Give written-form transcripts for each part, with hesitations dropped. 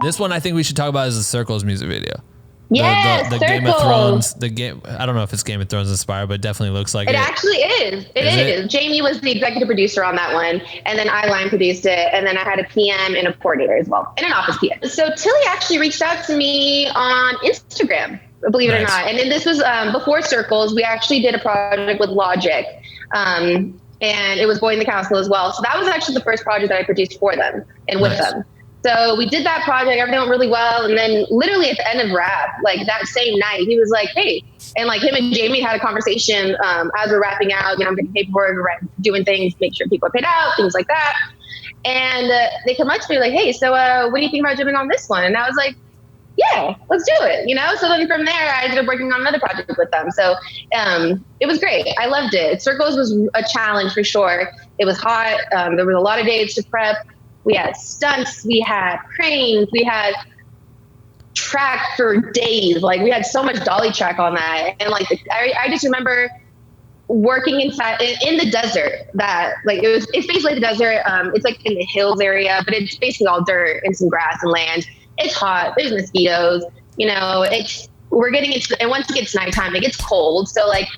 This one I think we should talk about is the Circles music video. Yes, the Game of Thrones, I don't know if it's Game of Thrones inspired, but it definitely looks like it. It actually is. It is. Jamie was the executive producer on that one, and then I line produced it, and then I had a PM and a coordinator as well, and an office PM. So Tilley actually reached out to me on Instagram, believe it or not. And then this was before Circles. We actually did a project with Logic, and it was Boy in the Castle as well. So that was actually the first project that I produced for them and with them. So we did that project, everything went really well. And then literally at the end of Wrap, like that same night, he was like, hey, and like him and Jamie had a conversation as we're wrapping out, I'm getting paperwork, doing things, make sure people are paid out, things like that. And they come up to me like, hey, so what do you think about jumping on this one? And I was like, yeah, let's do it, So then from there, I ended up working on another project with them. So it was great. I loved it. Circles was a challenge for sure. It was hot. There was a lot of days to prep. We had stunts, we had cranes, we had track for days. Like we had so much dolly track on that. And like, I just remember working inside in the desert that like, it's basically the desert. It's like in the hills area, but it's basically all dirt and some grass and land. It's hot. There's mosquitoes, we're getting into, and once it gets nighttime, it gets cold. So like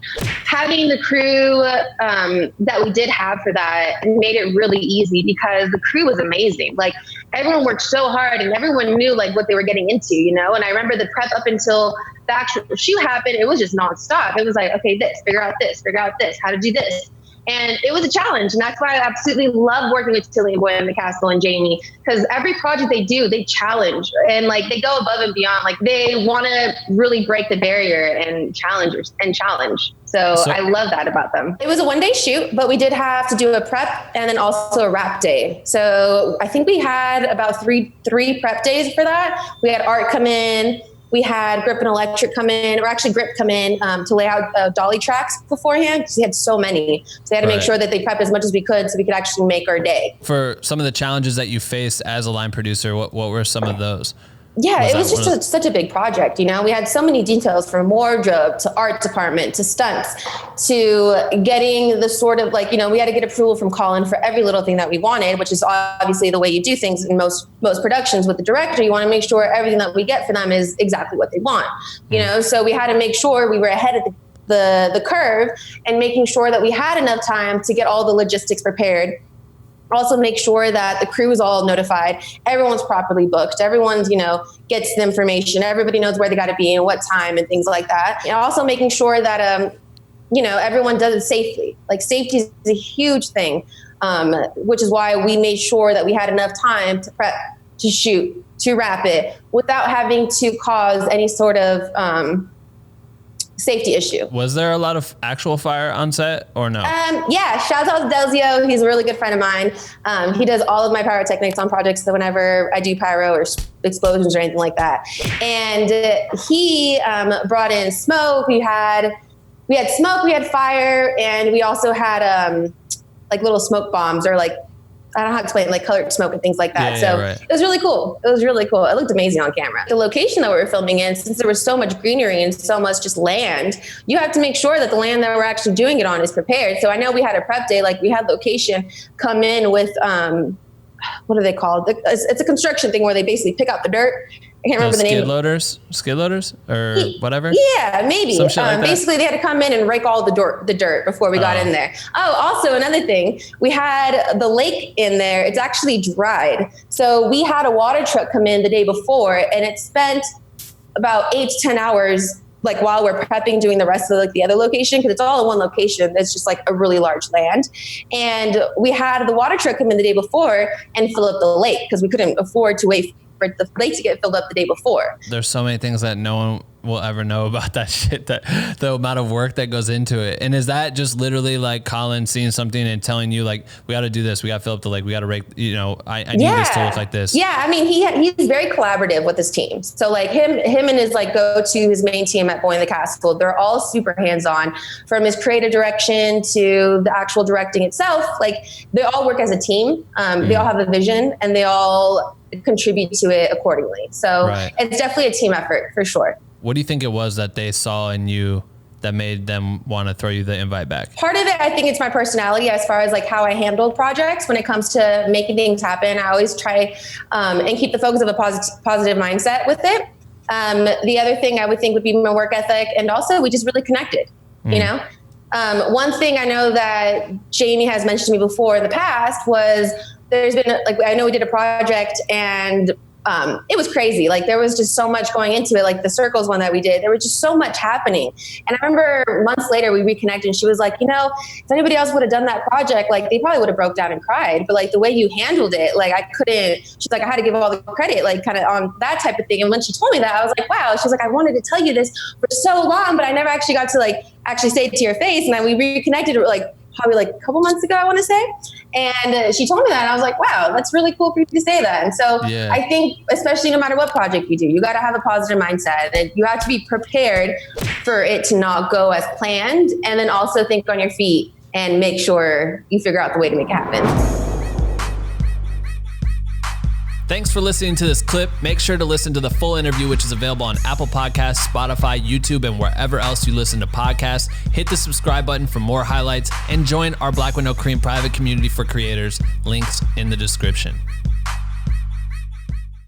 having the crew that we did have for that made it really easy because the crew was amazing. Like everyone worked so hard and everyone knew like what they were getting into, And I remember the prep up until the actual shoot happened, it was just nonstop. It was like, okay, figure out this, how to do this. And it was a challenge. And that's why I absolutely love working with Tilley and Boy in the Castle and Jamie, because every project they do, they challenge and like they go above and beyond. Like they want to really break the barrier and challenge. So I love that about them. It was a one-day shoot, but we did have to do a prep and then also a wrap day. So I think we had about three prep days for that. We had Art come in. We had Grip and Electric come in, or actually Grip come in to lay out dolly tracks beforehand because we had so many. So they had to make sure that they prepped as much as we could so we could actually make our day. For some of the challenges that you faced as a line producer, what were some of those? Yeah, it was just such a big project. We had so many details from wardrobe to art department to stunts to getting the sort of like, we had to get approval from Colin for every little thing that we wanted, which is obviously the way you do things in most productions with the director. You want to make sure everything that we get for them is exactly what they want, so we had to make sure we were ahead of the curve and making sure that we had enough time to get all the logistics prepared. Also make sure that the crew is all notified, everyone's properly booked, everyone's, gets the information, everybody knows where they got to be and what time and things like that. And also making sure that, everyone does it safely. Like safety is a huge thing, which is why we made sure that we had enough time to prep, to shoot, to wrap it without having to cause any sort of safety issue. Was there a lot of actual fire on set or no? Yeah, shout out to Delzio. He's a really good friend of mine. He does all of my pyrotechnics on projects. So whenever I do pyro or explosions or anything like that. And he brought in smoke. We had smoke, we had fire, and we also had like little smoke bombs or like, I don't know how to explain it, like colored smoke and things like that. It was really cool. It looked amazing on camera. The location that we were filming in, since there was so much greenery and so much just land, you have to make sure that the land that we're actually doing it on is prepared. So I know we had a prep day, like we had location come in with, what are they called? It's a construction thing where they basically pick out the dirt. I can't remember the name. Skid loaders or whatever? Yeah, maybe. Like basically, they had to come in and rake all the dirt before we got in there. Oh, also another thing, we had the lake in there. It's actually dried. So we had a water truck come in the day before, and it spent about 8 to 10 hours like while we're prepping, doing the rest of like the other location, because it's all in one location. It's just like a really large land. And we had the water truck come in the day before and fill up the lake because we couldn't afford to wait for the lake to get filled up the day before. There's so many things that no one will ever know about that shit, that the amount of work that goes into it. And is that just literally like Colin seeing something and telling you like, we got to do this, we got to fill up the lake, we got to rake, I need this to look like this? Yeah, I mean, he's very collaborative with his team. So like him and his like his main team at Boy in the Castle, they're all super hands-on, from his creative direction to the actual directing itself. Like they all work as a team. They all have a vision and they all contribute to it accordingly. So It's definitely a team effort for sure. What do you think it was that they saw in you that made them want to throw you the invite back? Part of it, I think it's my personality as far as like how I handle projects when it comes to making things happen. I always try and keep the focus of a positive mindset with it. The other thing I would think would be my work ethic. And also we just really connected, you know? One thing I know that Jamie has mentioned to me before in the past was there's been like, I know we did a project and it was crazy. Like there was just so much going into it. Like the circles one that we did, there was just so much happening. And I remember months later we reconnected and she was like, you know, if anybody else would have done that project, like they probably would have broke down and cried. But like the way you handled it, like I couldn't, she's like, I had to give all the credit, like kind of on that type of thing. And when she told me that, I was like, wow. She's like, I wanted to tell you this for so long, but I never actually got to like actually say it to your face. And then we reconnected like probably like a couple months ago, I want to say. And she told me that and I was like, wow, that's really cool for you to say that. And so I think, especially no matter what project you do, you got to have a positive mindset and you have to be prepared for it to not go as planned. And then also think on your feet and make sure you figure out the way to make it happen. Thanks for listening to this clip. Make sure to listen to the full interview, which is available on Apple Podcasts, Spotify, YouTube, and wherever else you listen to podcasts. Hit the subscribe button for more highlights and join our Black with No Cream private community for creators. Links in the description.